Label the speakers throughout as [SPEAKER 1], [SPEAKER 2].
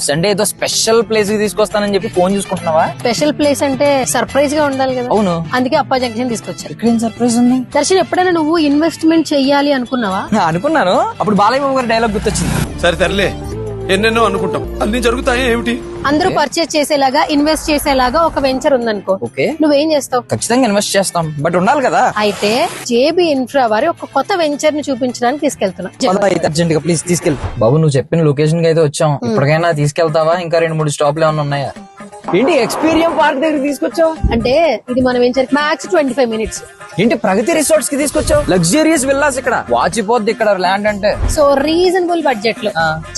[SPEAKER 1] Sunday ఏదో special place కి తీసుకొస్తానని చెప్పి ఫోన్ చూసుకుంటున్నావా?
[SPEAKER 2] స్పెషల్ ప్లేస్ అంటే సర్ప్రైజ్ గా ఉండాలి కదా.
[SPEAKER 1] అవును,
[SPEAKER 2] అందుకే అప్పా జంక్షన్ తీసుకొచ్చారు.
[SPEAKER 1] ఇక్కడ ఏం సర్ప్రైజ్ ఉంది?
[SPEAKER 2] దర్శన్, ఎప్పుడైనా నువ్వు ఇన్వెస్ట్మెంట్ చెయ్యాలి అనుకున్నావా?
[SPEAKER 1] అనుకున్నాను. అప్పుడు బాలయ్య బాబు గారి డైలాగ్ గుర్తొచ్చింది.
[SPEAKER 3] సరే తరలే, ఎన్నెన్నో అనుకుంటాం, అన్ని జరుగుతాయి ఏమిటి?
[SPEAKER 2] అందరూ పర్చేస్ చేసేలాగా, ఇన్వెస్ట్ చేసేలాగా ఒక వెంచర్ ఉందనుకో,
[SPEAKER 1] ఓకే,
[SPEAKER 2] నువ్వేం చేస్తావు?
[SPEAKER 1] ఖచ్చితంగా ఇన్వెస్ట్ చేస్తాం, బట్ ఉండాలి కదా.
[SPEAKER 2] అయితే జేబీ ఇన్ఫ్రా వారి ఒక కొత్త వెంచర్ ని చూపించడానికి తీసుకెళ్తున్నా.
[SPEAKER 1] అర్జెంట్ గా ప్లీజ్ తీసుకెళ్ళి. బాబు, నువ్వు చెప్పిన లొకేషన్ కి అయితే వచ్చాం. ఇప్పటికైనా తీసుకెళ్తావా? ఇంకా 2-3 స్టాప్లు ఏమైనా ఉన్నాయా? ఏంటి ఎక్స్పీరియన్స్ పార్క్ దగ్గర తీసుకొచ్చావు?
[SPEAKER 2] అంటే ఇది మన వెంచర్ మ్యాక్స్ 25 మినిట్స్.
[SPEAKER 1] ఏంటి ప్రగతి రిసార్ట్స్ కి తీసుకొచ్చావు? లగ్జరియస్ విల్లాస్ ఇక్కడ వాచిపోద్ది ఇక్కడ ల్యాండ్ అంటే.
[SPEAKER 2] సో రీజనబుల్ బడ్జెట్ లో,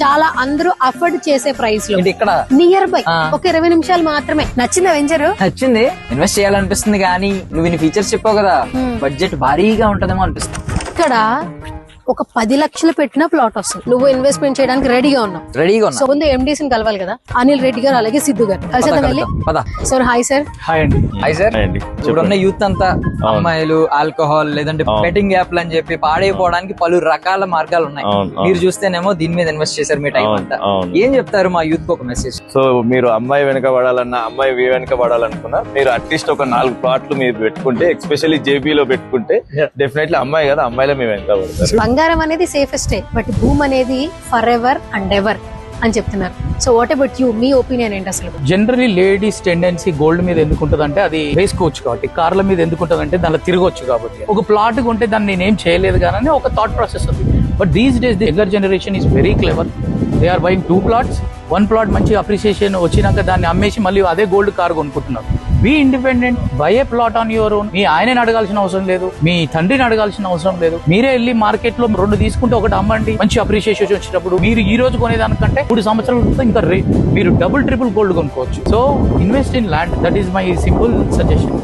[SPEAKER 2] చాలా అందరూ అఫోర్డ్ చేసే ప్రైస్ లో,
[SPEAKER 1] ఏంటి ఇక్కడ
[SPEAKER 2] నియర్ బై ఒక 20 నిమిషాలు మాత్రమే. నచ్చిందా వెంచర్?
[SPEAKER 1] నచ్చింది. ఇన్వెస్ట్ చేయాలనిపిస్తుంది కానీ నువ్వు ఇన్ని ఫీచర్స్ చెప్పావు కదా, బడ్జెట్ భారీగా ఉంటదేమో అనిపిస్తుంది.
[SPEAKER 2] ఇక్కడ ఒక 10 లక్షలు పెట్టిన ప్లాట్ వస్తుంది. నువ్వు ఇన్వెస్ట్మెంట్ చేయడానికి రెడీగా ఉన్నావు.
[SPEAKER 1] రెడీగా ఉన్నా.
[SPEAKER 2] సో ముందు ఎండీసీ కలవాలి కదా, అనిల్ రెడ్డి గారు అలాగే సిద్ధు గారు కలిసేద్దాం వెళ్ళి. Sir hi sir.
[SPEAKER 4] హాయ్ అండి.
[SPEAKER 1] Hi sir. ఇప్పుడున్న యూత్ అంతా అమ్మాయిలు ఆల్కహాల్ లేదంటే బెట్టింగ్ యాప్లు అని చెప్పి పాడైపోవడానికి పలు రకాల మార్గాలు ఉన్నాయి. మీరు చూస్తేనేమో దీని మీద ఇన్వెస్ట్ చేశారు మీ టైం అంతా. ఏం చెప్తారు మా యూత్ కి ఒక మెసేజ్?
[SPEAKER 4] సో మీరు అమ్మాయి వెనక పడాలన్నా, అమ్మాయి వెనక పడాలనుకున్నా, మీరు అట్లీస్ట్ ఒక 4 ప్లాట్లు మీరు పెట్టుకుంటే, ఎస్పెషల్లీ జేబీలో పెట్టుకుంటే డెఫినెట్లీ అమ్మాయి కదా, అమ్మాయిలో మీ వెనక పడతారు.
[SPEAKER 2] బంగారం అనేది సేఫెస్టే, బట్ భూమ్ అనేది ఫర్ ఎవర్ అండ్ ఎవర్ అని చెప్తున్నారు. So what about you, me opinion ఏంటి అసలు?
[SPEAKER 5] జనరలీ లేడీస్ టెండెన్సీ గోల్డ్ మీద ఎందుకు ఉంటుంది అంటే, అది వేసుకోవచ్చు కాబట్టి. కార్ల మీద ఎందుకు ఉంటుంది అంటే దానిలో తిరగొచ్చు కాబట్టి. ఒక ప్లాట్ ఉంటే దాన్ని నేనేం చేయలేదు కానీ ఒక థాట్ ప్రాసెస్ ఉంది. But these days the younger generation is very clever. They are buying 2 plots. 1 plot మంచి అప్రిసియేషన్ వచ్చినాక దాన్ని అమ్మేసి మళ్ళీ అదే గోల్డ్ కార్ కొనుక్కుంటున్నారు. Be independent, buy a plot on your own. మీ ఆయనని అడగాల్సిన అవసరం లేదు, మీ తండ్రిని అడగాల్సిన అవసరం లేదు. మీరే వెళ్ళి మార్కెట్ లో 2 తీసుకుంటే ఒకటి అమ్మండి. మంచి అప్రిసియేషన్ వచ్చినప్పుడు మీరు ఈ రోజు కొనేదానికంటే 3 సంవత్సరాల ఇంకా మీరు డబుల్ ట్రిపుల్ గోల్డ్ కొనుక్కోవచ్చు. So invest in land. That is my simple suggestion.